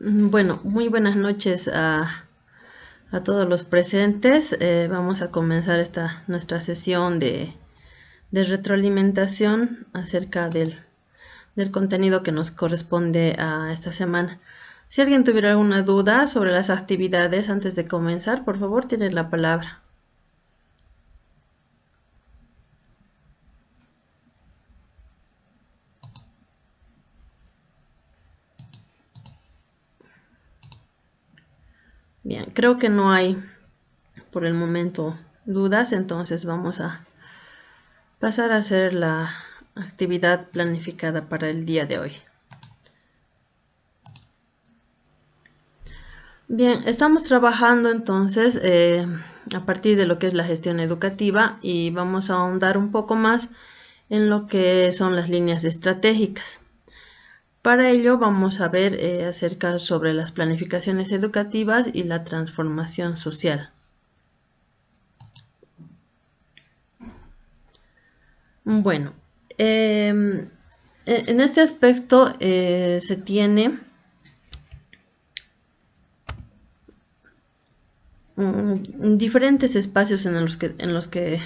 Bueno, muy buenas noches a todos los presentes. Vamos a comenzar esta nuestra sesión de retroalimentación acerca del contenido que nos corresponde a esta semana. Si alguien tuviera alguna duda sobre las actividades antes de comenzar, por favor, tiene la palabra. Bien, creo que no hay por el momento dudas, entonces vamos a pasar a hacer la actividad planificada para el día de hoy. Bien, estamos trabajando entonces a partir de lo que es la gestión educativa y vamos a ahondar un poco más en lo que son las líneas estratégicas. Para ello vamos a ver acerca sobre las planificaciones educativas y la transformación social. Bueno, en este aspecto se tiene diferentes espacios en los que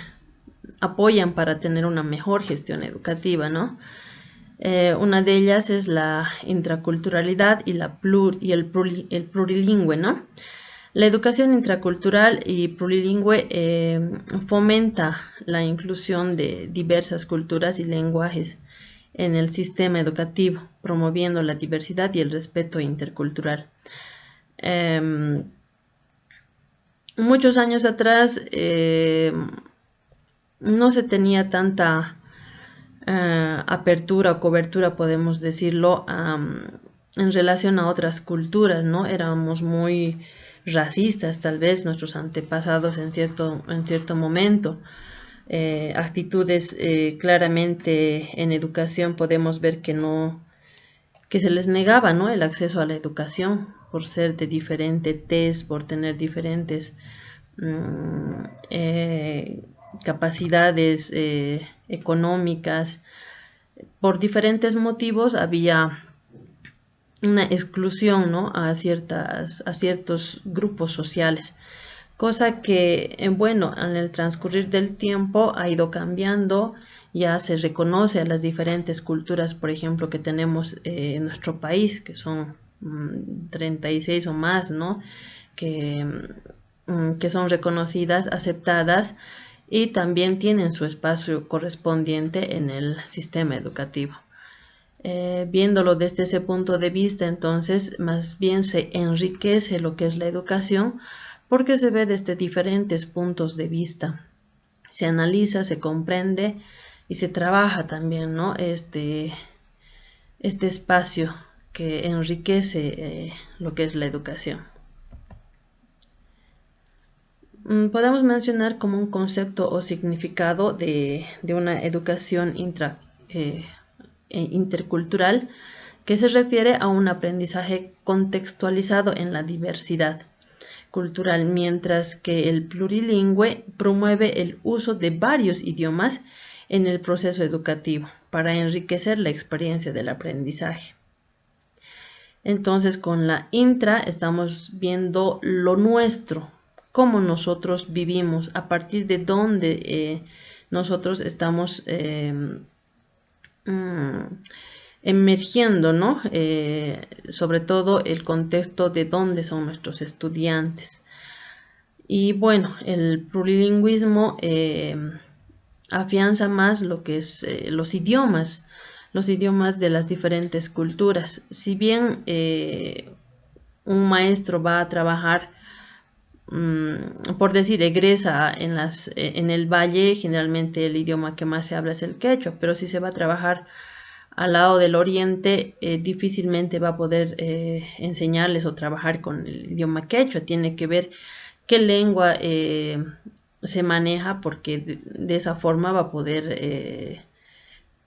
apoyan para tener una mejor gestión educativa, ¿no? Una de ellas es la intraculturalidad y, el plurilingüe, ¿no? La educación intracultural y plurilingüe fomenta la inclusión de diversas culturas y lenguajes en el sistema educativo, promoviendo la diversidad y el respeto intercultural. Muchos años atrás no se tenía tanta apertura o cobertura, podemos decirlo, en relación a otras culturas, ¿no? Éramos muy racistas, tal vez, nuestros antepasados en cierto momento. Actitudes claramente en educación podemos ver que se les negaba, ¿no? El acceso a la educación por ser de diferente tez, por tener diferentes mm, eh, capacidades económicas. Por diferentes motivos había una exclusión, ¿no? a ciertos grupos sociales, cosa que, bueno, en el transcurrir del tiempo ha ido cambiando. Ya se reconoce a las diferentes culturas, por ejemplo, que tenemos en nuestro país, que son 36 o más, ¿no? Que, que son reconocidas, aceptadas y también tienen su espacio correspondiente en el sistema educativo. Viéndolo desde ese punto de vista, entonces, más bien se enriquece lo que es la educación porque se ve desde diferentes puntos de vista. Se analiza, se comprende y se trabaja también, ¿no? Este espacio que enriquece lo que es la educación. Podemos mencionar como un concepto o significado de una educación intercultural que se refiere a un aprendizaje contextualizado en la diversidad cultural, mientras que el plurilingüe promueve el uso de varios idiomas en el proceso educativo para enriquecer la experiencia del aprendizaje. Entonces, con la intra estamos viendo lo nuestro, cómo nosotros vivimos, a partir de dónde nosotros estamos emergiendo, ¿no? Sobre todo el contexto de dónde son nuestros estudiantes. Y bueno, el plurilingüismo afianza más lo que es los idiomas de las diferentes culturas. Si bien un maestro va a trabajar, por decir, egresa en el valle, generalmente el idioma que más se habla es el quechua, pero si se va a trabajar al lado del oriente, difícilmente va a poder enseñarles o trabajar con el idioma quechua. Tiene que ver qué lengua se maneja, porque de esa forma va a poder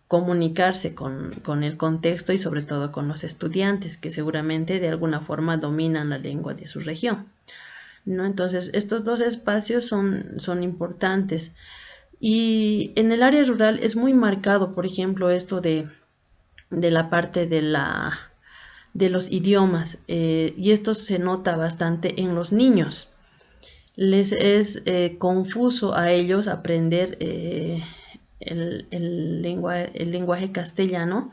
comunicarse con el contexto y sobre todo con los estudiantes que seguramente de alguna forma dominan la lengua de su región, ¿no? Entonces, estos dos espacios son importantes. Y en el área rural es muy marcado, por ejemplo, esto de la parte de los idiomas, y esto se nota bastante en los niños. Les es confuso a ellos aprender el lenguaje castellano,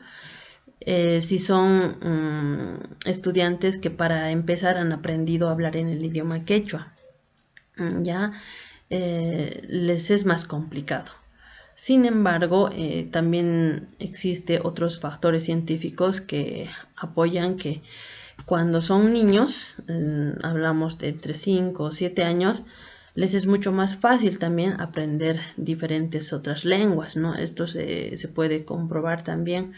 si son estudiantes que para empezar han aprendido a hablar en el idioma quechua. Ya les es más complicado. Sin embargo, también existe otros factores científicos que apoyan que cuando son niños, hablamos de entre 5 o 7 años, les es mucho más fácil también aprender diferentes otras lenguas, ¿no? Esto se puede comprobar también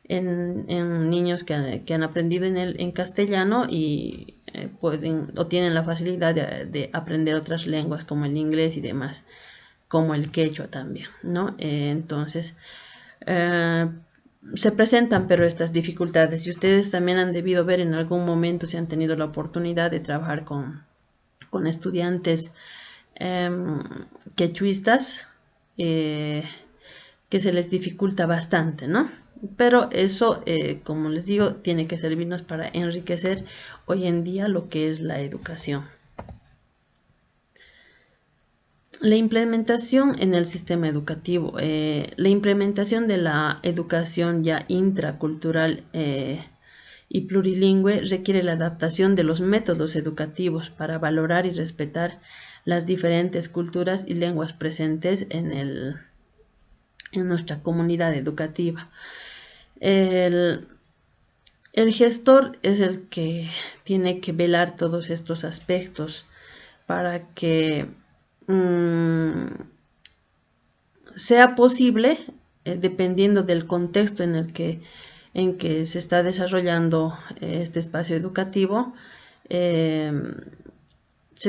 en niños que han aprendido en castellano y pueden o tienen la facilidad de aprender otras lenguas como el inglés y demás, como el quechua también, ¿no? Entonces, eh, se presentan pero estas dificultades y ustedes también han debido ver en algún momento si han tenido la oportunidad de trabajar con estudiantes quechuistas, que se les dificulta bastante, ¿no? Pero eso, como les digo, tiene que servirnos para enriquecer hoy en día lo que es la educación. La implementación en el sistema educativo. La implementación de la educación ya intracultural y plurilingüe requiere la adaptación de los métodos educativos para valorar y respetar las diferentes culturas y lenguas presentes en nuestra comunidad educativa. El, el gestor es el que tiene que velar todos estos aspectos para que sea posible, dependiendo del contexto en que se está desarrollando este espacio educativo, se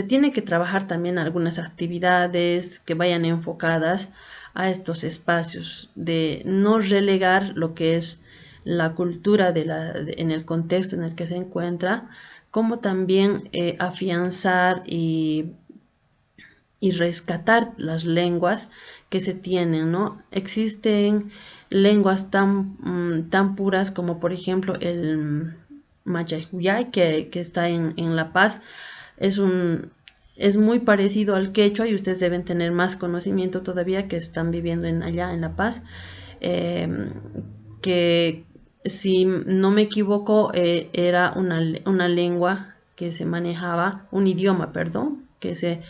tiene que trabajar también algunas actividades que vayan enfocadas a estos espacios, de no relegar lo que es la cultura en el contexto en el que se encuentra, como también afianzar y rescatar las lenguas que se tienen, ¿no? Existen lenguas tan puras como por ejemplo el Mayayhuyay que está en La Paz. Es es muy parecido al quechua y ustedes deben tener más conocimiento todavía que están viviendo allá en La Paz. Que si no me equivoco, era una lengua que se manejaba, un idioma, perdón, que se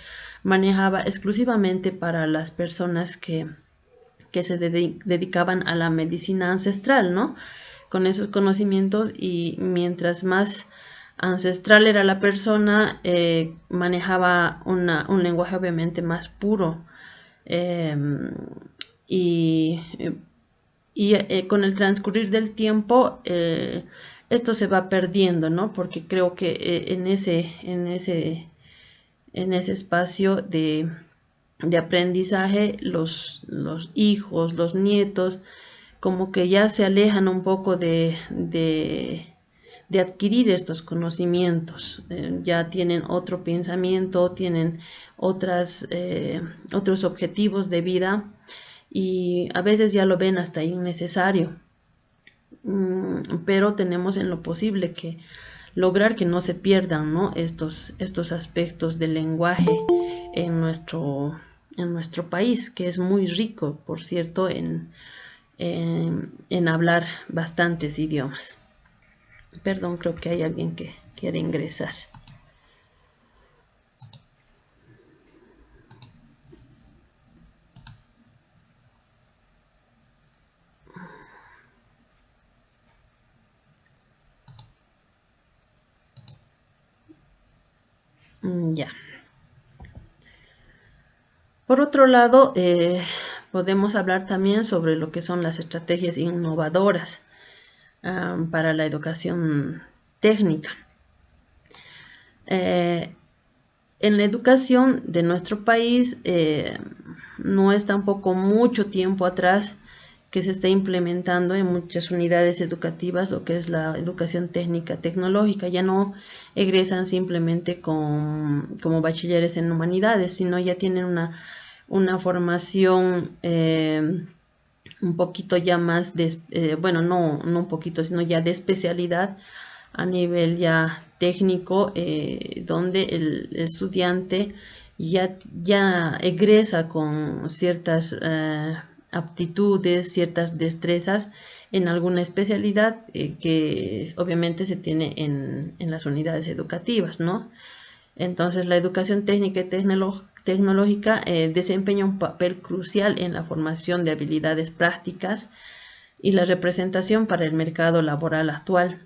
manejaba exclusivamente para las personas que se dedicaban a la medicina ancestral, ¿no? Con esos conocimientos, y mientras más ancestral era la persona, manejaba un lenguaje obviamente más puro. Eh, y con el transcurrir del tiempo, esto se va perdiendo, ¿no? Porque creo que en ese espacio de aprendizaje, los hijos, los nietos, como que ya se alejan un poco de adquirir estos conocimientos. Ya tienen otro pensamiento, tienen otros objetivos de vida y a veces ya lo ven hasta innecesario. Pero tenemos en lo posible que lograr que no se pierdan, ¿no? estos aspectos del lenguaje en nuestro país, que es muy rico, por cierto, en hablar bastantes idiomas. Perdón, creo que hay alguien que quiere ingresar. Ya. Por otro lado, podemos hablar también sobre lo que son las estrategias innovadoras para la educación técnica. En la educación de nuestro país, no es tampoco mucho tiempo atrás que se está implementando en muchas unidades educativas lo que es la educación técnica tecnológica. Ya no egresan simplemente como bachilleres en humanidades, sino ya tienen una formación un poquito ya más bueno, no un poquito, sino ya de especialidad a nivel ya técnico, donde el estudiante ya egresa con ciertas aptitudes, ciertas destrezas en alguna especialidad que obviamente se tiene en las unidades educativas, ¿no? Entonces, la educación técnica y tecnológica desempeña un papel crucial en la formación de habilidades prácticas y la representación para el mercado laboral actual.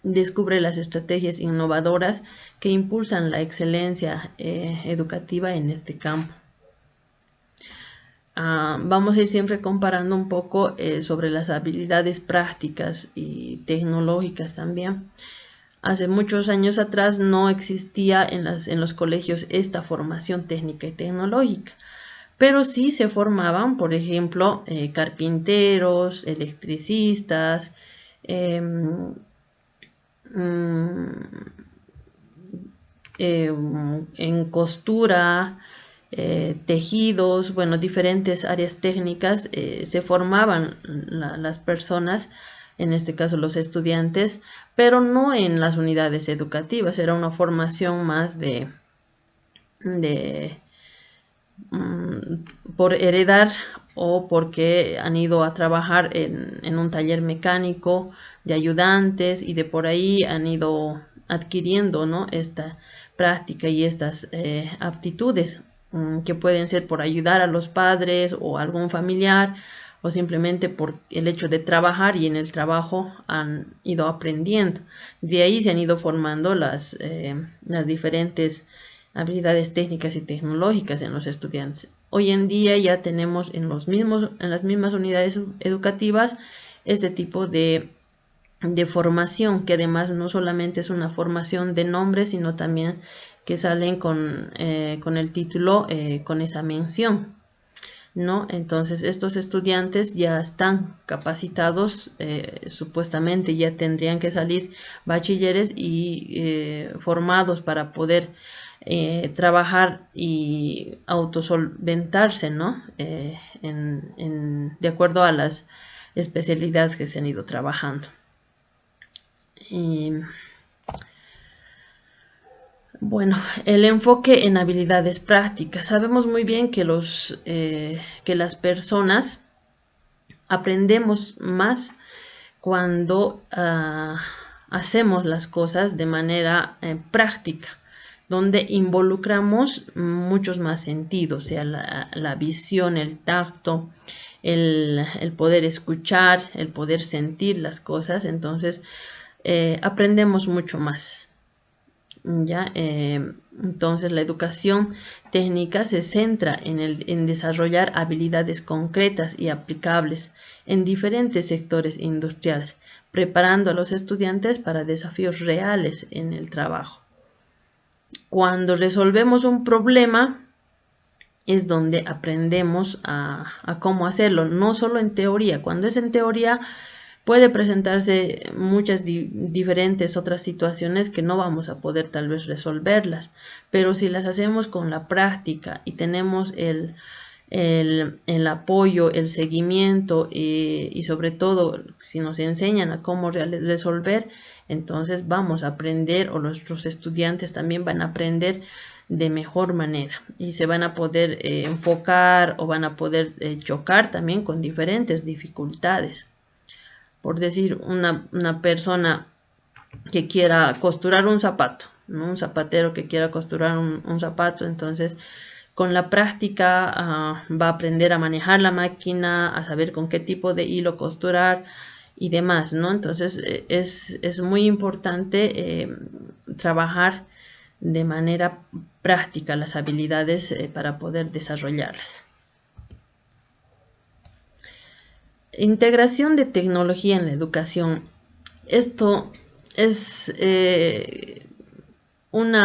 Descubre las estrategias innovadoras que impulsan la excelencia educativa en este campo. Vamos a ir siempre comparando un poco sobre las habilidades prácticas y tecnológicas también. Hace muchos años atrás no existía en los colegios esta formación técnica y tecnológica, pero sí se formaban, por ejemplo, carpinteros, electricistas, em, mm, en costura, tejidos, bueno, diferentes áreas técnicas, se formaban las personas, en este caso los estudiantes, pero no en las unidades educativas, era una formación más de por heredar o porque han ido a trabajar en un taller mecánico de ayudantes y de por ahí han ido adquiriendo, ¿no?, esta práctica y estas aptitudes que pueden ser por ayudar a los padres o a algún familiar o simplemente por el hecho de trabajar y en el trabajo han ido aprendiendo. De ahí se han ido formando las diferentes habilidades técnicas y tecnológicas en los estudiantes. Hoy en día ya tenemos en las mismas unidades educativas este tipo de formación, que además no solamente es una formación de nombre, sino también que salen con el título, con esa mención, ¿no? Entonces estos estudiantes ya están capacitados, supuestamente ya tendrían que salir bachilleres y formados para poder trabajar y autosolventarse, ¿no? De acuerdo a las especialidades que se han ido trabajando. Y bueno, el enfoque en habilidades prácticas. Sabemos muy bien que que las personas aprendemos más cuando hacemos las cosas de manera práctica, donde involucramos muchos más sentidos, o sea, la visión, el tacto, el poder escuchar, el poder sentir las cosas. Entonces aprendemos mucho más. ¿Ya? Entonces la educación técnica se centra en desarrollar habilidades concretas y aplicables en diferentes sectores industriales, preparando a los estudiantes para desafíos reales en el trabajo. Cuando resolvemos un problema es donde aprendemos a cómo hacerlo, no solo en teoría. Cuando es en teoría puede presentarse muchas diferentes otras situaciones que no vamos a poder tal vez resolverlas, pero si las hacemos con la práctica y tenemos el apoyo, el seguimiento y sobre todo si nos enseñan a cómo resolver, entonces vamos a aprender, o nuestros estudiantes también van a aprender de mejor manera y se van a poder enfocar o van a poder chocar también con diferentes dificultades. Por decir, una persona que quiera costurar un zapato, ¿no? Un zapatero que quiera costurar un zapato, entonces con la práctica va a aprender a manejar la máquina, a saber con qué tipo de hilo costurar y demás, ¿no? Entonces es muy importante trabajar de manera práctica las habilidades para poder desarrollarlas. Integración de tecnología en la educación. Esto es un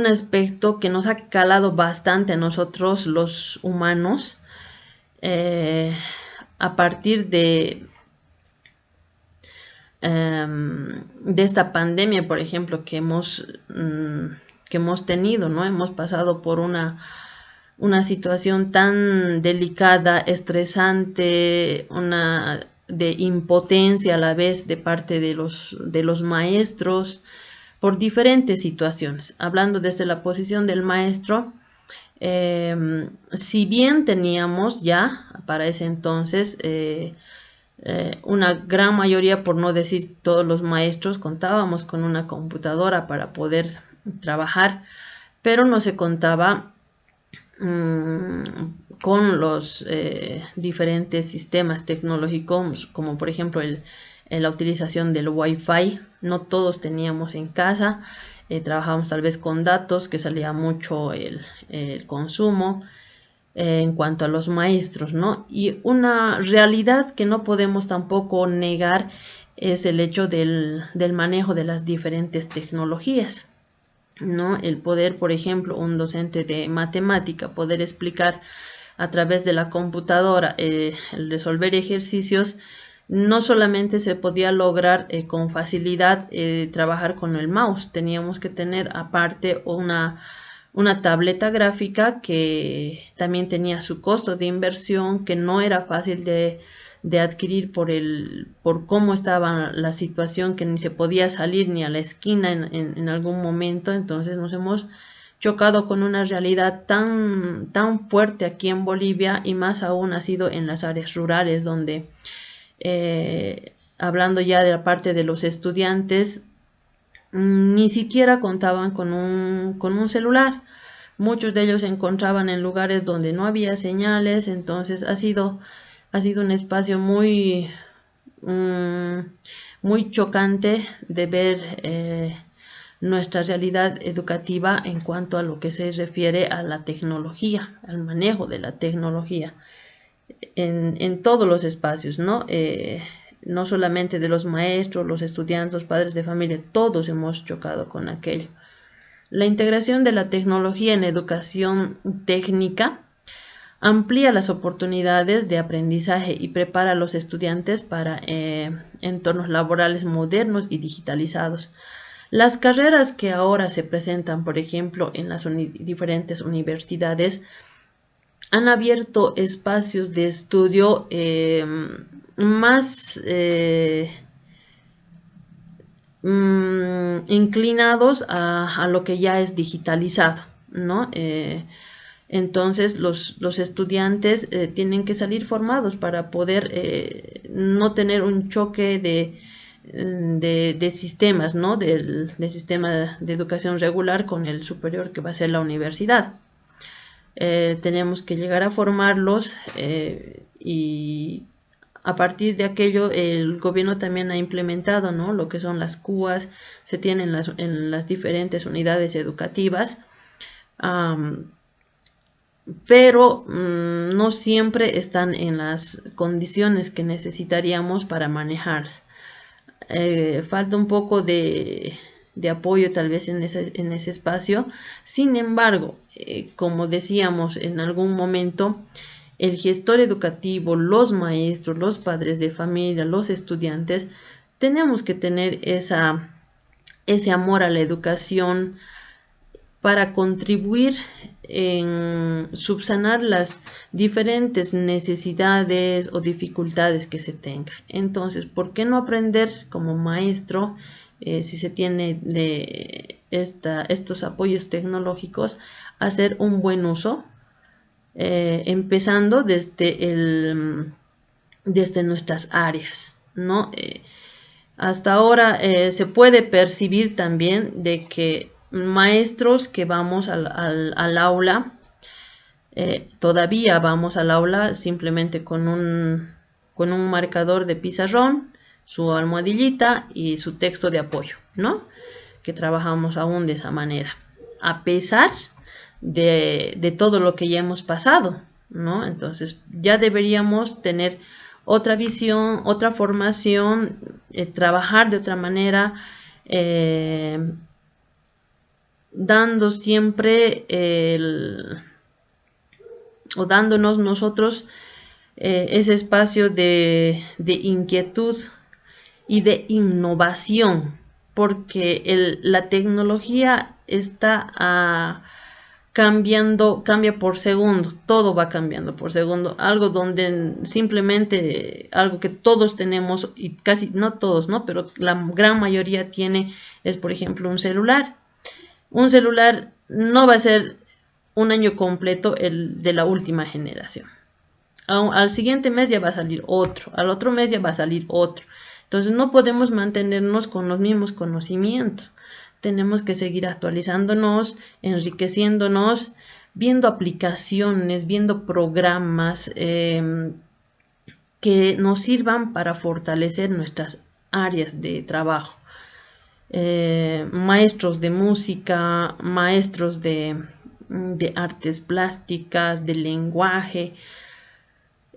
aspecto que nos ha calado bastante a nosotros los humanos a partir de esta pandemia, por ejemplo, que hemos tenido, ¿no? Hemos pasado por una situación tan delicada, estresante, una de impotencia a la vez de parte de los maestros por diferentes situaciones. Hablando desde la posición del maestro, si bien teníamos ya para ese entonces una gran mayoría, por no decir todos los maestros, contábamos con una computadora para poder trabajar, pero no se contaba con los diferentes sistemas tecnológicos, como por ejemplo la utilización del Wi-Fi. No todos teníamos en casa, trabajábamos tal vez con datos, que salía mucho el consumo en cuanto a los maestros, ¿no? Y una realidad que no podemos tampoco negar es el hecho del manejo de las diferentes tecnologías, ¿no? El poder, por ejemplo, un docente de matemática, poder explicar a través de la computadora, el resolver ejercicios, no solamente se podía lograr con facilidad trabajar con el mouse, teníamos que tener aparte una tableta gráfica que también tenía su costo de inversión, que no era fácil de adquirir por cómo estaba la situación, que ni se podía salir ni a la esquina en algún momento. Entonces nos hemos chocado con una realidad tan fuerte aquí en Bolivia, y más aún ha sido en las áreas rurales, donde hablando ya de la parte de los estudiantes, ni siquiera contaban con un celular. Muchos de ellos se encontraban en lugares donde no había señales. Entonces ha sido un espacio muy chocante de ver nuestra realidad educativa en cuanto a lo que se refiere a la tecnología, al manejo de la tecnología en todos los espacios, ¿no? No solamente de los maestros, los estudiantes, los padres de familia, todos hemos chocado con aquello. La integración de la tecnología en educación técnica amplía las oportunidades de aprendizaje y prepara a los estudiantes para entornos laborales modernos y digitalizados. Las carreras que ahora se presentan, por ejemplo, en las diferentes universidades, han abierto espacios de estudio más inclinados a lo que ya es digitalizado, ¿no? Entonces los estudiantes tienen que salir formados para poder no tener un choque de sistemas, ¿no? Del sistema de educación regular con el superior, que va a ser la universidad. Tenemos que llegar a formarlos y a partir de aquello el gobierno también ha implementado, ¿no?, lo que son las CUAS, se tienen en las diferentes unidades educativas, pero no siempre están en las condiciones que necesitaríamos para manejarse. Falta un poco de apoyo tal vez en ese espacio. Sin embargo, como decíamos en algún momento, el gestor educativo, los maestros, los padres de familia, los estudiantes, tenemos que tener ese amor a la educación para contribuir en subsanar las diferentes necesidades o dificultades que se tengan. Entonces, ¿por qué no aprender como maestro, si se tiene de estos apoyos tecnológicos, a hacer un buen uso? Empezando desde nuestras áreas, ¿no? Hasta ahora se puede percibir también de que maestros que vamos al aula, todavía vamos al aula simplemente con un marcador de pizarrón, su almohadillita y su texto de apoyo, ¿no? Que trabajamos aún de esa manera, a pesar de todo lo que ya hemos pasado, ¿no? Entonces ya deberíamos tener otra visión, otra formación, trabajar de otra manera, dando siempre o dándonos nosotros ese espacio de inquietud y de innovación, porque la tecnología está cambia por segundo, todo va cambiando por segundo, algo donde simplemente algo que todos tenemos y casi no todos, ¿no? Pero la gran mayoría tiene es por ejemplo un celular. Un celular no va a ser un año completo el de la última generación. Al siguiente mes ya va a salir otro, al otro mes ya va a salir otro. Entonces no podemos mantenernos con los mismos conocimientos. Tenemos que seguir actualizándonos, enriqueciéndonos, viendo aplicaciones, viendo programas que nos sirvan para fortalecer nuestras áreas de trabajo. Maestros de música, maestros de artes plásticas, de lenguaje.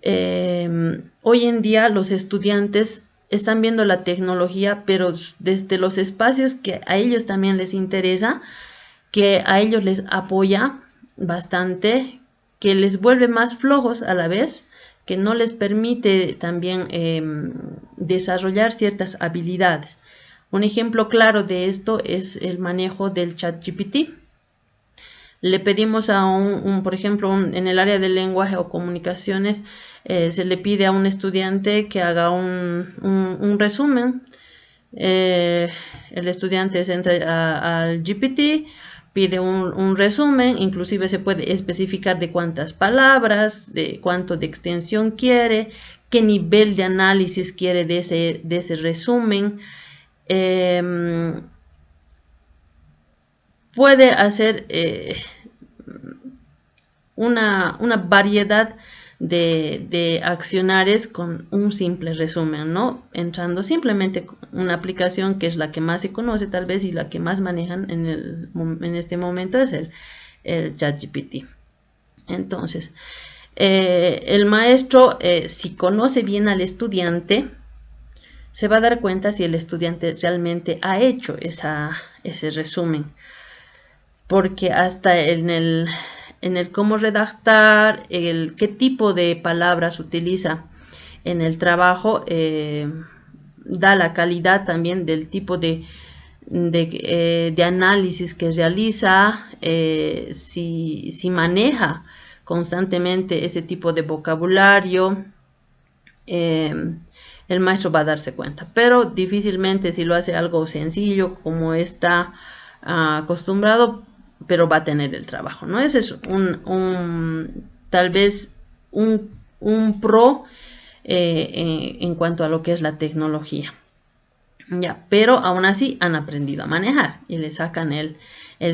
Hoy en día los estudiantes están viendo la tecnología, pero desde los espacios que a ellos también les interesa, que a ellos les apoya bastante, que les vuelve más flojos a la vez, que no les permite también desarrollar ciertas habilidades. Un ejemplo claro de esto es el manejo del ChatGPT. Le pedimos a por ejemplo, en el área del lenguaje o comunicaciones, se le pide a un estudiante que haga un resumen. El estudiante se entra al GPT, pide un resumen, inclusive se puede especificar de cuántas palabras, de cuánto de extensión quiere, qué nivel de análisis quiere de ese resumen. Puede hacer una variedad de accionares con un simple resumen, ¿no? Entrando simplemente una aplicación que es la que más se conoce tal vez y la que más manejan en este momento es el ChatGPT. Entonces, el maestro, si conoce bien al estudiante, se va a dar cuenta si el estudiante realmente ha hecho ese resumen. Porque hasta en el cómo redactar, qué tipo de palabras utiliza en el trabajo, da la calidad también del tipo de análisis que realiza, si maneja constantemente ese tipo de vocabulario. El maestro va a darse cuenta, pero difícilmente si lo hace algo sencillo como está acostumbrado, pero va a tener el trabajo, ¿no? Ese es tal vez un pro en cuanto a lo que es la tecnología. Ya, pero aún así han aprendido a manejar y le sacan el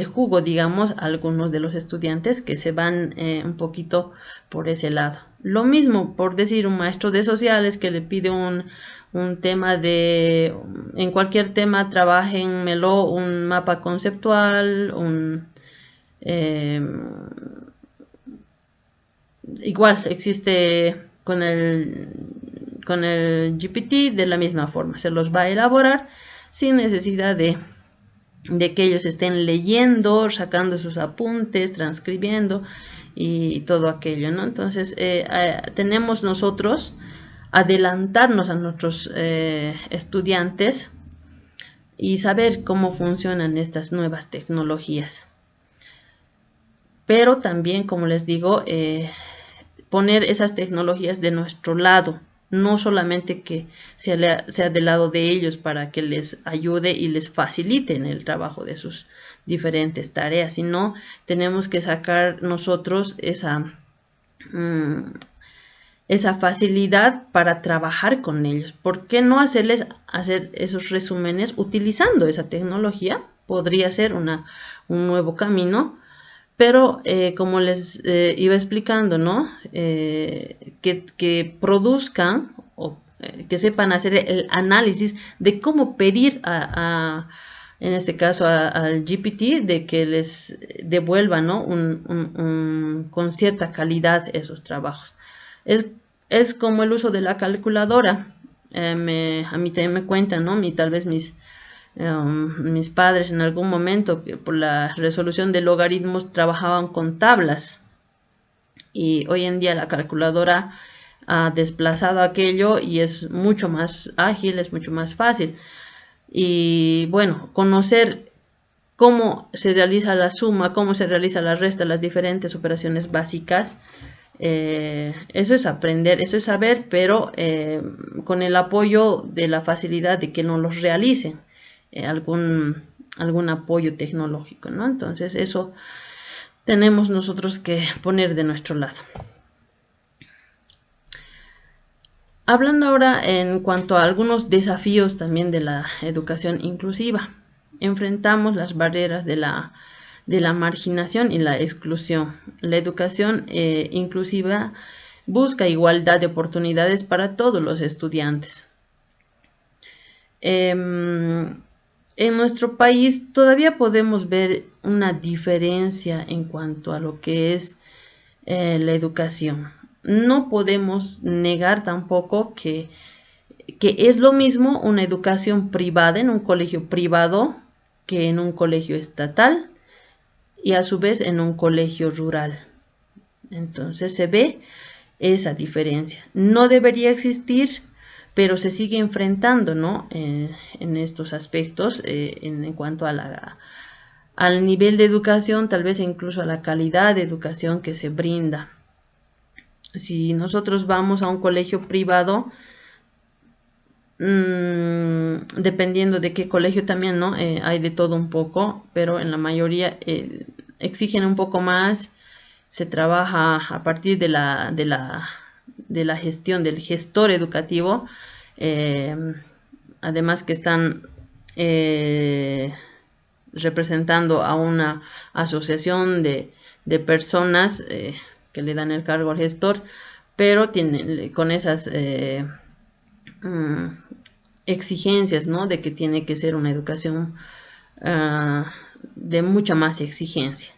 jugo, digamos, a algunos de los estudiantes que se van un poquito por ese lado. Lo mismo, por decir, un maestro de sociales que le pide un tema en cualquier tema, trabajenmelo, un mapa conceptual, igual existe con el GPT de la misma forma, se los va a elaborar sin necesidad de que ellos estén leyendo, sacando sus apuntes, transcribiendo y todo aquello, ¿no? Entonces tenemos nosotros adelantarnos a nuestros estudiantes y saber cómo funcionan estas nuevas tecnologías. Pero también, como les digo, poner esas tecnologías de nuestro lado, no solamente que sea del lado de ellos para que les ayude y les facilite en el trabajo de sus diferentes tareas, sino tenemos que sacar nosotros esa facilidad para trabajar con ellos. ¿Por qué no hacerles hacer esos resúmenes utilizando esa tecnología? Podría ser un nuevo camino. Pero como les iba explicando, ¿no? Que produzcan o que sepan hacer el análisis de cómo pedir en este caso al GPT de que les devuelva, ¿no? Con cierta calidad esos trabajos. Es como el uso de la calculadora. A mí también me cuentan, ¿no? Tal vez mis padres en algún momento que por la resolución de logaritmos trabajaban con tablas y hoy en día la calculadora ha desplazado aquello y es mucho más ágil, es mucho más fácil. Y bueno, conocer cómo se realiza la suma, cómo se realiza la resta, las diferentes operaciones básicas. Eso es aprender, eso es saber, pero con el apoyo de la facilidad de que no los realicen, algún apoyo tecnológico, ¿no? Entonces eso tenemos nosotros que poner de nuestro lado. Hablando ahora en cuanto a algunos desafíos también de la educación inclusiva, enfrentamos las barreras de la marginación y la exclusión. La educación inclusiva busca igualdad de oportunidades para todos los estudiantes. En nuestro país todavía podemos ver una diferencia en cuanto a lo que es la educación. No podemos negar tampoco que es lo mismo una educación privada en un colegio privado que en un colegio estatal y a su vez en un colegio rural. Entonces se ve esa diferencia. No debería existir, pero se sigue enfrentando, ¿no? En estos aspectos, en cuanto a al nivel de educación, tal vez incluso a la calidad de educación que se brinda. Si nosotros vamos a un colegio privado, dependiendo de qué colegio también, ¿no? Hay de todo un poco, pero en la mayoría exigen un poco más. Se trabaja a partir de la gestión del gestor educativo, además que están representando a una asociación de personas que le dan el cargo al gestor, pero con esas exigencias, ¿no? De que tiene que ser una educación de mucha más exigencia.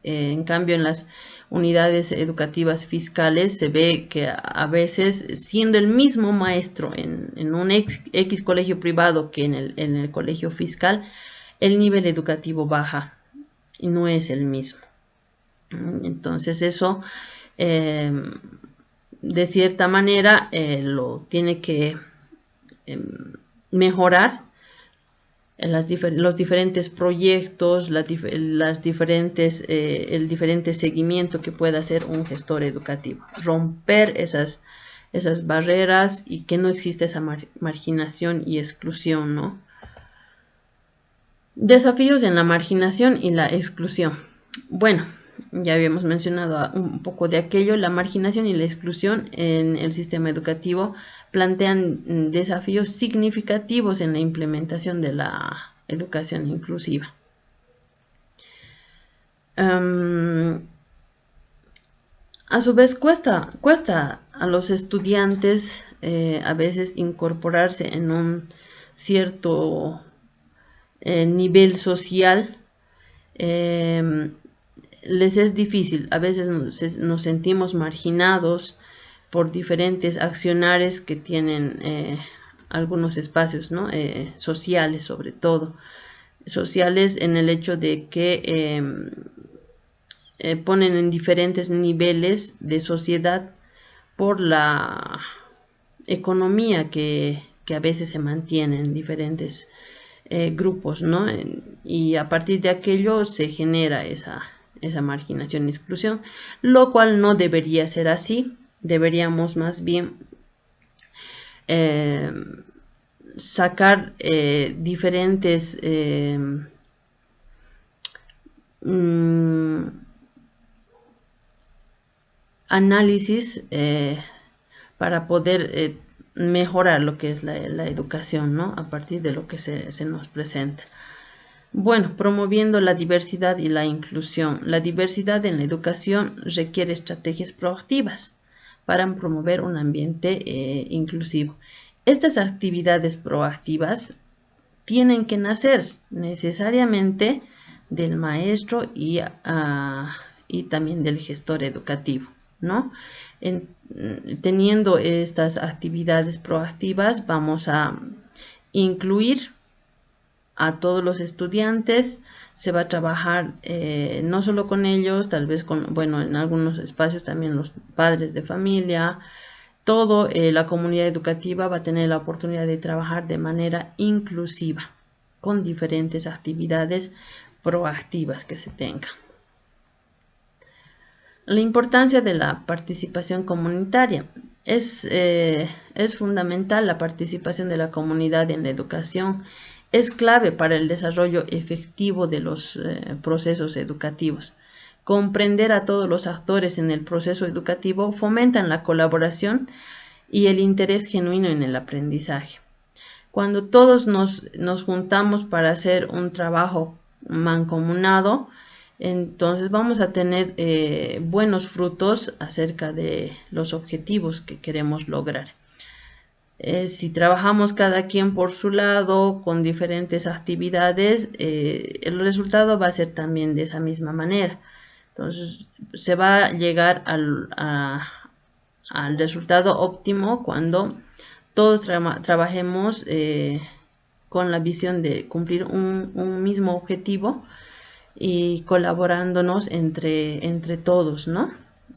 En cambio, en las unidades educativas fiscales se ve que a veces, siendo el mismo maestro en un X colegio privado que en el colegio fiscal, el nivel educativo baja y no es el mismo. Entonces eso, de cierta manera, lo tiene que mejorar los diferentes proyectos, el diferente seguimiento que pueda hacer un gestor educativo. Romper esas barreras y que no exista esa marginación y exclusión, ¿no? Desafíos en la marginación y la exclusión. Bueno, ya habíamos mencionado un poco de aquello. La marginación y la exclusión en el sistema educativo plantean desafíos significativos en la implementación de la educación inclusiva. A su vez cuesta a los estudiantes a veces incorporarse en un cierto nivel social. Les es difícil, a veces nos sentimos marginados por diferentes accionares que tienen algunos espacios, ¿no? Sociales, sobre todo sociales, en el hecho de que ponen en diferentes niveles de sociedad por la economía que a veces se mantiene en diferentes grupos, ¿no? Y a partir de aquello se genera esa marginación y exclusión, lo cual no debería ser así. Deberíamos más bien sacar diferentes análisis para poder mejorar lo que es la educación, ¿no? A partir de lo que se nos presenta. Bueno, promoviendo la diversidad y la inclusión. La diversidad en la educación requiere estrategias proactivas para promover un ambiente inclusivo. Estas actividades proactivas tienen que nacer necesariamente del maestro y también del gestor educativo, ¿no? Teniendo estas actividades proactivas, vamos a incluir a todos los estudiantes. Se va a trabajar no solo con ellos, tal vez en algunos espacios también los padres de familia. Todo la comunidad educativa va a tener la oportunidad de trabajar de manera inclusiva con diferentes actividades proactivas que se tengan. La importancia de la participación comunitaria. Es fundamental la participación de la comunidad en la educación. Es clave para el desarrollo efectivo de los procesos educativos. Comprender a todos los actores en el proceso educativo fomentan la colaboración y el interés genuino en el aprendizaje. Cuando todos nos juntamos para hacer un trabajo mancomunado, entonces vamos a tener buenos frutos acerca de los objetivos que queremos lograr. Si trabajamos cada quien por su lado con diferentes actividades, el resultado va a ser también de esa misma manera. Entonces se va a llegar al resultado óptimo cuando todos trabajemos con la visión de cumplir un mismo objetivo y colaborándonos entre todos, ¿no?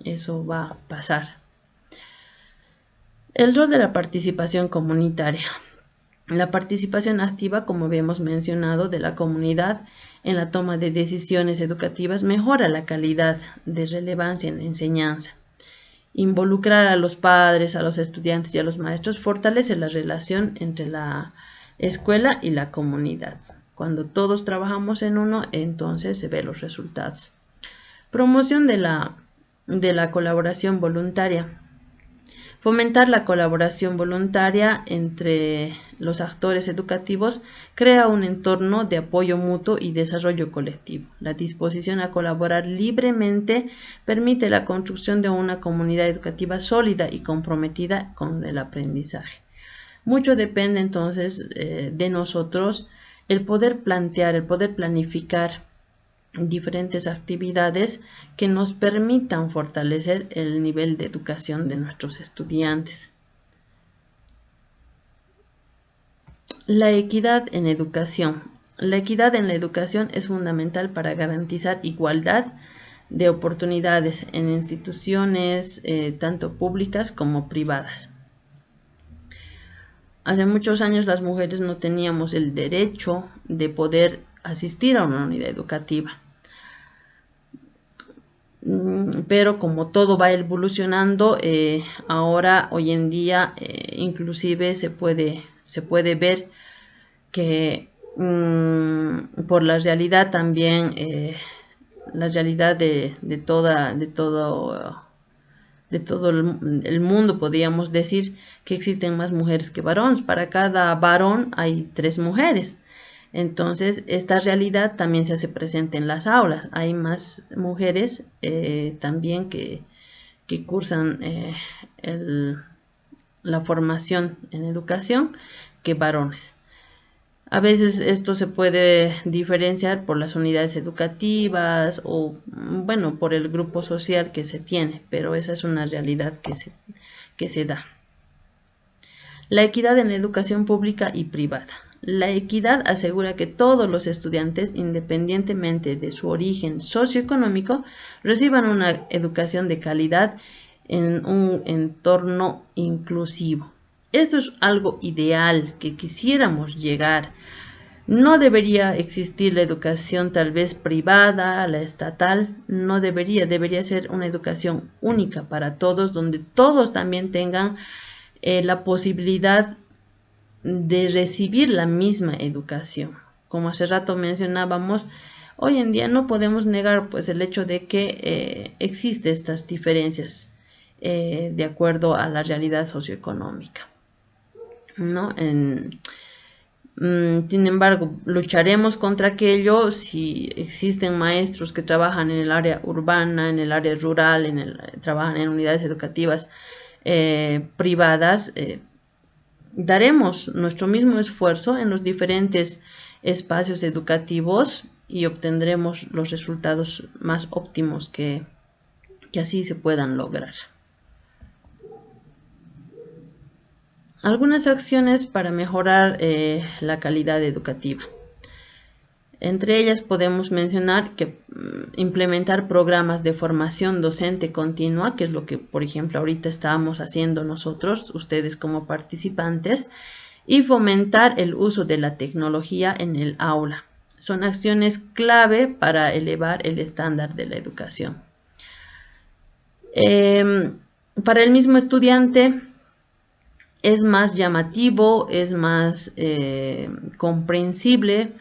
Eso va a pasar. El rol de la participación comunitaria. La participación activa, como habíamos mencionado, de la comunidad en la toma de decisiones educativas mejora la calidad de relevancia en la enseñanza. Involucrar a los padres, a los estudiantes y a los maestros fortalece la relación entre la escuela y la comunidad. Cuando todos trabajamos en uno, entonces se ven los resultados. Promoción de la colaboración voluntaria. Fomentar la colaboración voluntaria entre los actores educativos crea un entorno de apoyo mutuo y desarrollo colectivo. La disposición a colaborar libremente permite la construcción de una comunidad educativa sólida y comprometida con el aprendizaje. Mucho depende entonces de nosotros el poder plantear, el poder planificar diferentes actividades que nos permitan fortalecer el nivel de educación de nuestros estudiantes. La equidad en educación. La equidad en la educación es fundamental para garantizar igualdad de oportunidades en instituciones tanto públicas como privadas. Hace muchos años las mujeres no teníamos el derecho de poder asistir a una unidad educativa. Pero como todo va evolucionando, ahora, hoy en día, inclusive se puede ver que por la realidad también, la realidad de todo el mundo, podríamos decir que existen más mujeres que varones. Para cada varón hay 3 mujeres. Entonces, esta realidad también se hace presente en las aulas. Hay más mujeres también que cursan la formación en educación que varones. A veces esto se puede diferenciar por las unidades educativas o, bueno, por el grupo social que se tiene, pero esa es una realidad que se da. La equidad en la educación pública y privada. La equidad asegura que todos los estudiantes, independientemente de su origen socioeconómico, reciban una educación de calidad en un entorno inclusivo. Esto es algo ideal que quisiéramos llegar. No debería existir la educación tal vez privada, la estatal, no debería ser una educación única para todos, donde todos también tengan la posibilidad de recibir la misma educación. Como hace rato mencionábamos, hoy en día no podemos negar pues el hecho de que existen estas diferencias de acuerdo a la realidad socioeconómica, ¿no? Sin embargo, lucharemos contra aquello si existen maestros que trabajan en el área urbana, en el área rural, trabajan en unidades educativas privadas. Daremos nuestro mismo esfuerzo en los diferentes espacios educativos y obtendremos los resultados más óptimos que así se puedan lograr. Algunas acciones para mejorar la calidad educativa. Entre ellas podemos mencionar que implementar programas de formación docente continua, que es lo que, por ejemplo, ahorita estamos haciendo nosotros, ustedes como participantes, y fomentar el uso de la tecnología en el aula. Son acciones clave para elevar el estándar de la educación. Para el mismo estudiante es más llamativo, es más comprensible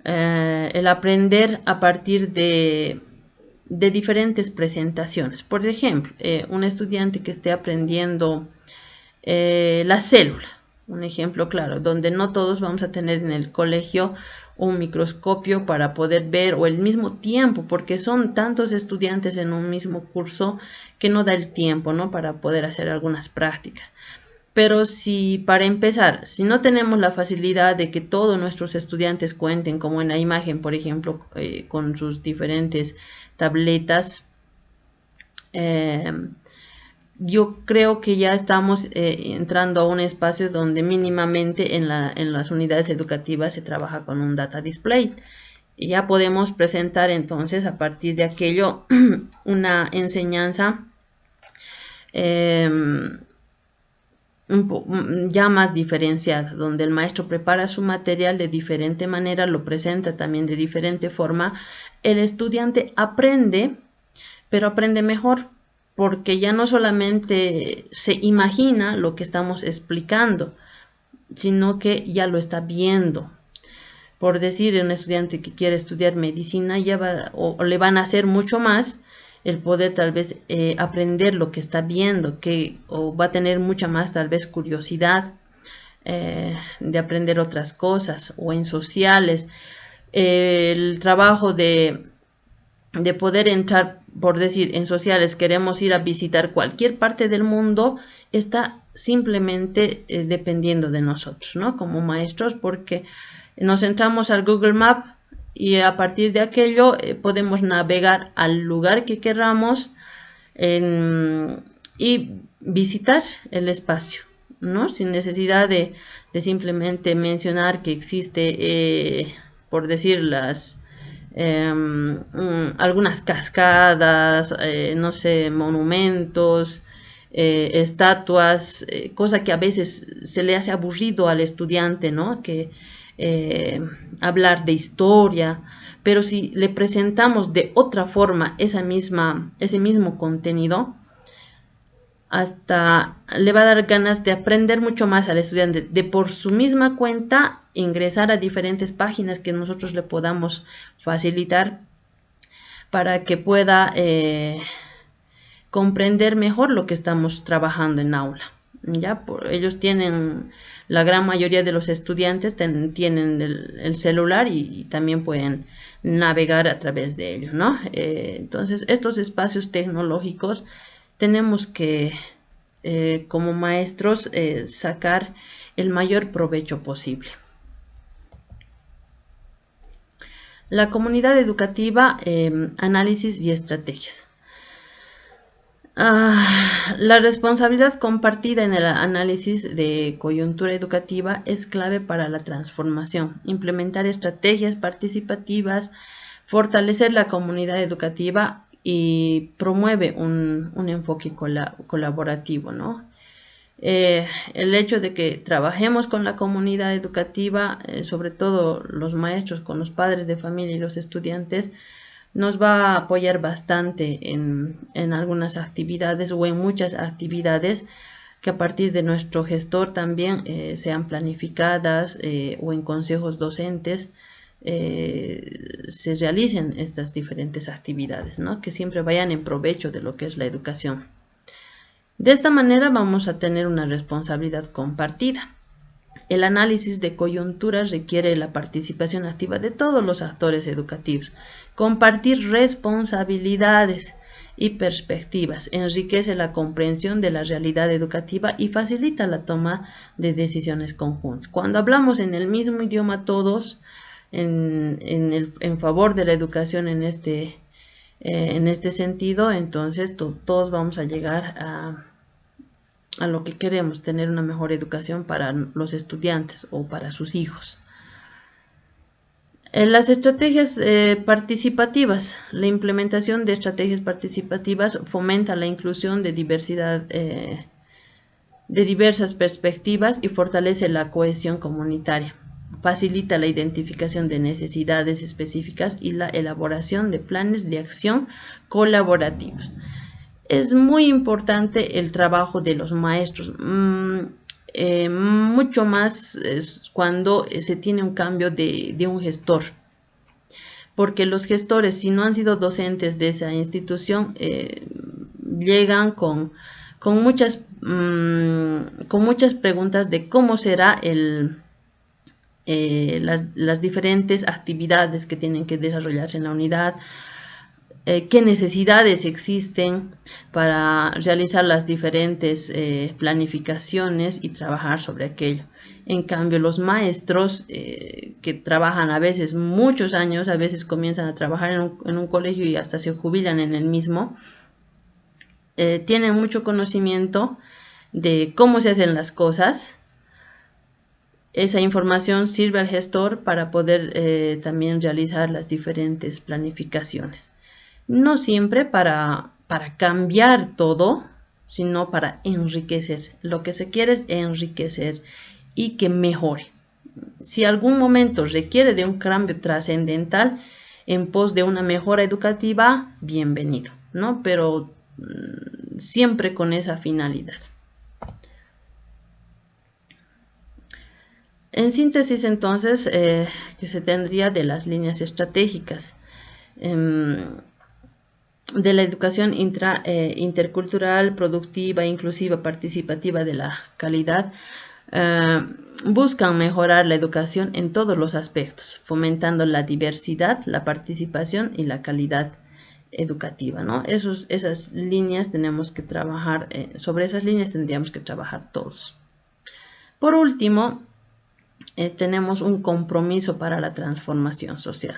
el aprender a partir de diferentes presentaciones. Por ejemplo, un estudiante que esté aprendiendo la célula, un ejemplo claro, donde no todos vamos a tener en el colegio un microscopio para poder ver, o el mismo tiempo, porque son tantos estudiantes en un mismo curso que no da el tiempo, ¿no?, para poder hacer algunas prácticas. Pero si para empezar, si no tenemos la facilidad de que todos nuestros estudiantes cuenten, como en la imagen, por ejemplo, con sus diferentes tabletas, yo creo que ya estamos entrando a un espacio donde mínimamente en las unidades educativas se trabaja con un data display. Y ya podemos presentar entonces a partir de aquello una enseñanza ya más diferenciada, donde el maestro prepara su material de diferente manera, lo presenta también de diferente forma. El estudiante aprende, pero aprende mejor, porque ya no solamente se imagina lo que estamos explicando, sino que ya lo está viendo. Por decir, un estudiante que quiere estudiar medicina ya va, o le van a hacer mucho más el poder tal vez aprender lo que está viendo, o va a tener mucha más tal vez curiosidad de aprender otras cosas, o en sociales. El trabajo de poder entrar, por decir, en sociales, queremos ir a visitar cualquier parte del mundo, está simplemente dependiendo de nosotros, ¿no?, como maestros, porque nos entramos al Google Maps y a partir de aquello podemos navegar al lugar que queramos y visitar el espacio, ¿no?, sin necesidad de simplemente mencionar que existe, por decir, algunas cascadas, no sé, monumentos, estatuas, cosa que a veces se le hace aburrido al estudiante, ¿no?, que hablar de historia. Pero si le presentamos de otra forma ese mismo contenido, hasta le va a dar ganas de aprender mucho más al estudiante, de por su misma cuenta ingresar a diferentes páginas que nosotros le podamos facilitar para que pueda comprender mejor lo que estamos trabajando en aula. ¿Ya? Ellos tienen, la gran mayoría de los estudiantes tienen el celular y también pueden navegar a través de ello, ¿no? Entonces, estos espacios tecnológicos tenemos que, como maestros, sacar el mayor provecho posible. La comunidad educativa, análisis y estrategias. La responsabilidad compartida en el análisis de coyuntura educativa es clave para la transformación. Implementar estrategias participativas, fortalecer la comunidad educativa y promueve un enfoque colaborativo, ¿no? El hecho de que trabajemos con la comunidad educativa, sobre todo los maestros, con los padres de familia y los estudiantes, nos va a apoyar bastante en algunas actividades o en muchas actividades que a partir de nuestro gestor también sean planificadas o en consejos docentes se realicen estas diferentes actividades, ¿no?, que siempre vayan en provecho de lo que es la educación. De esta manera vamos a tener una responsabilidad compartida. El análisis de coyunturas requiere la participación activa de todos los actores educativos. Compartir responsabilidades y perspectivas enriquece la comprensión de la realidad educativa y facilita la toma de decisiones conjuntas. Cuando hablamos en el mismo idioma todos, en favor de la educación en este sentido, entonces todos vamos a llegar a lo que queremos, tener una mejor educación para los estudiantes o para sus hijos. Las estrategias participativas. La implementación de estrategias participativas fomenta la inclusión de diversidad, de diversas perspectivas y fortalece la cohesión comunitaria. facilita la identificación de necesidades específicas y la elaboración de planes de acción colaborativos. Es muy importante el trabajo de los maestros, mucho más cuando se tiene un cambio de un gestor, porque los gestores, si no han sido docentes de esa institución, llegan con muchas preguntas de cómo será las diferentes actividades que tienen que desarrollarse en la unidad, qué necesidades existen para realizar las diferentes planificaciones y trabajar sobre aquello. En cambio, los maestros que trabajan a veces muchos años, a veces comienzan a trabajar en un colegio y hasta se jubilan en el mismo, tienen mucho conocimiento de cómo se hacen las cosas. Esa información sirve al gestor para poder también realizar las diferentes planificaciones. No siempre para cambiar todo, sino para enriquecer. Lo que se quiere es enriquecer y que mejore. Si algún momento requiere de un cambio trascendental en pos de una mejora educativa, bienvenido, ¿no? Pero siempre con esa finalidad. En síntesis, entonces, que se tendría de las líneas estratégicas de la educación intercultural, productiva, inclusiva, participativa de la calidad, buscan mejorar la educación en todos los aspectos, fomentando la diversidad, la participación y la calidad educativa, ¿no? Esas líneas tenemos que trabajar, sobre esas líneas tendríamos que trabajar todos. Por último, tenemos un compromiso para la transformación social,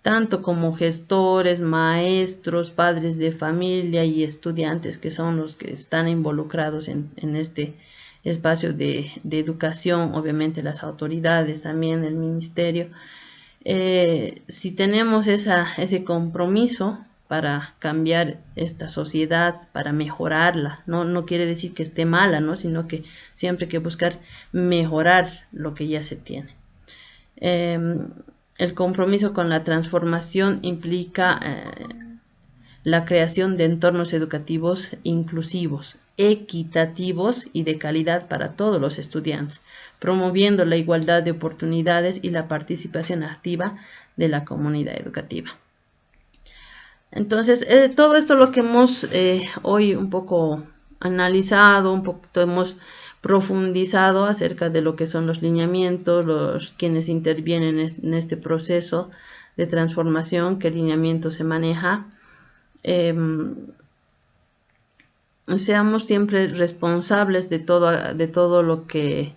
tanto como gestores, maestros, padres de familia y estudiantes, que son los que están involucrados en este espacio de educación, obviamente las autoridades, también el ministerio. Si tenemos ese compromiso para cambiar esta sociedad, para mejorarla, no quiere decir que esté mala, ¿no? Sino que siempre hay que buscar mejorar lo que ya se tiene. El compromiso con la transformación implica la creación de entornos educativos inclusivos, equitativos y de calidad para todos los estudiantes, promoviendo la igualdad de oportunidades y la participación activa de la comunidad educativa. Entonces, todo esto lo que hemos hoy un poco analizado, un poquito hemos profundizado acerca de lo que son los lineamientos, quienes intervienen en este proceso de transformación, qué lineamiento se maneja. Seamos siempre responsables de todo lo que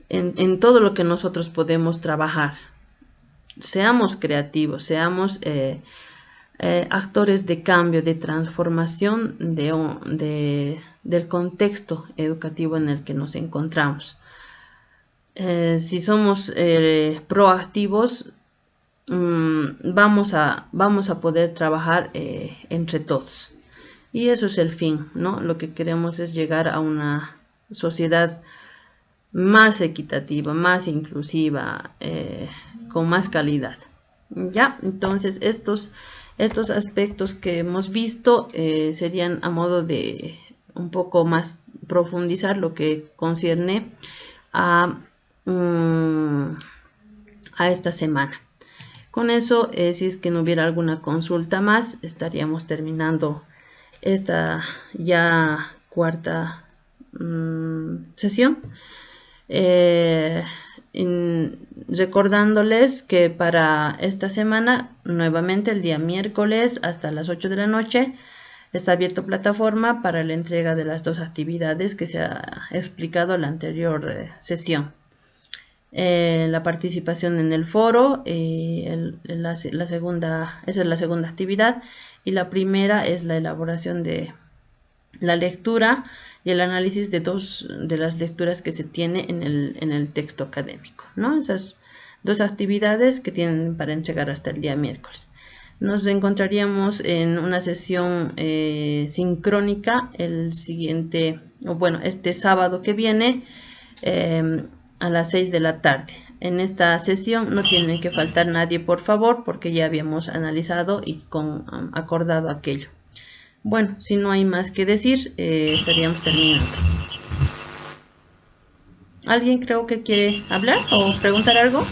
en todo lo que nosotros podemos trabajar. Seamos creativos, seamos actores de cambio, de transformación del contexto educativo en el que nos encontramos. Si somos proactivos, vamos a poder trabajar entre todos. Y eso es el fin, ¿no? Lo que queremos es llegar a una sociedad más equitativa, más inclusiva, con más calidad. Ya, entonces estos aspectos que hemos visto serían a modo de un poco más profundizar lo que concierne a esta semana. Con eso, si es que no hubiera alguna consulta más, estaríamos terminando esta ya cuarta sesión. Recordándoles que para esta semana, nuevamente el día miércoles hasta las 8 de la noche, está abierto plataforma para la entrega de las 2 actividades que se ha explicado en la anterior sesión. La participación en el foro, esa es la segunda actividad, y la primera es la elaboración de la lectura y el análisis de 2 de las lecturas que se tiene en el texto académico, ¿no? Esas 2 actividades que tienen para entregar hasta el día miércoles. Nos encontraríamos en una sesión sincrónica este sábado que viene, a las 6 de la tarde. En esta sesión no tiene que faltar nadie, por favor, porque ya habíamos analizado y acordado aquello. Bueno, si no hay más que decir, estaríamos terminando. ¿Alguien creo que quiere hablar o preguntar algo?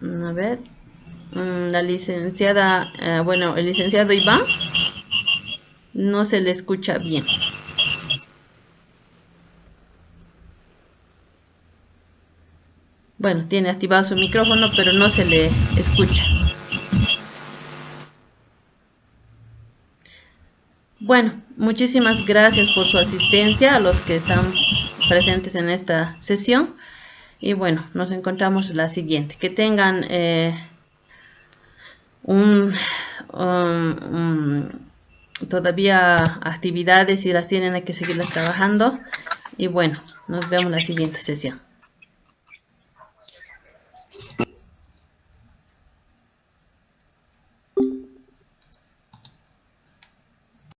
A ver, la licenciada, bueno, el licenciado Iván no se le escucha bien. Bueno, tiene activado su micrófono, pero no se le escucha. Bueno, muchísimas gracias por su asistencia a los que están presentes en esta sesión. Y bueno, nos encontramos en la siguiente. Que tengan todavía actividades y las tienen, hay que seguirlas trabajando. Y bueno, nos vemos en la siguiente sesión.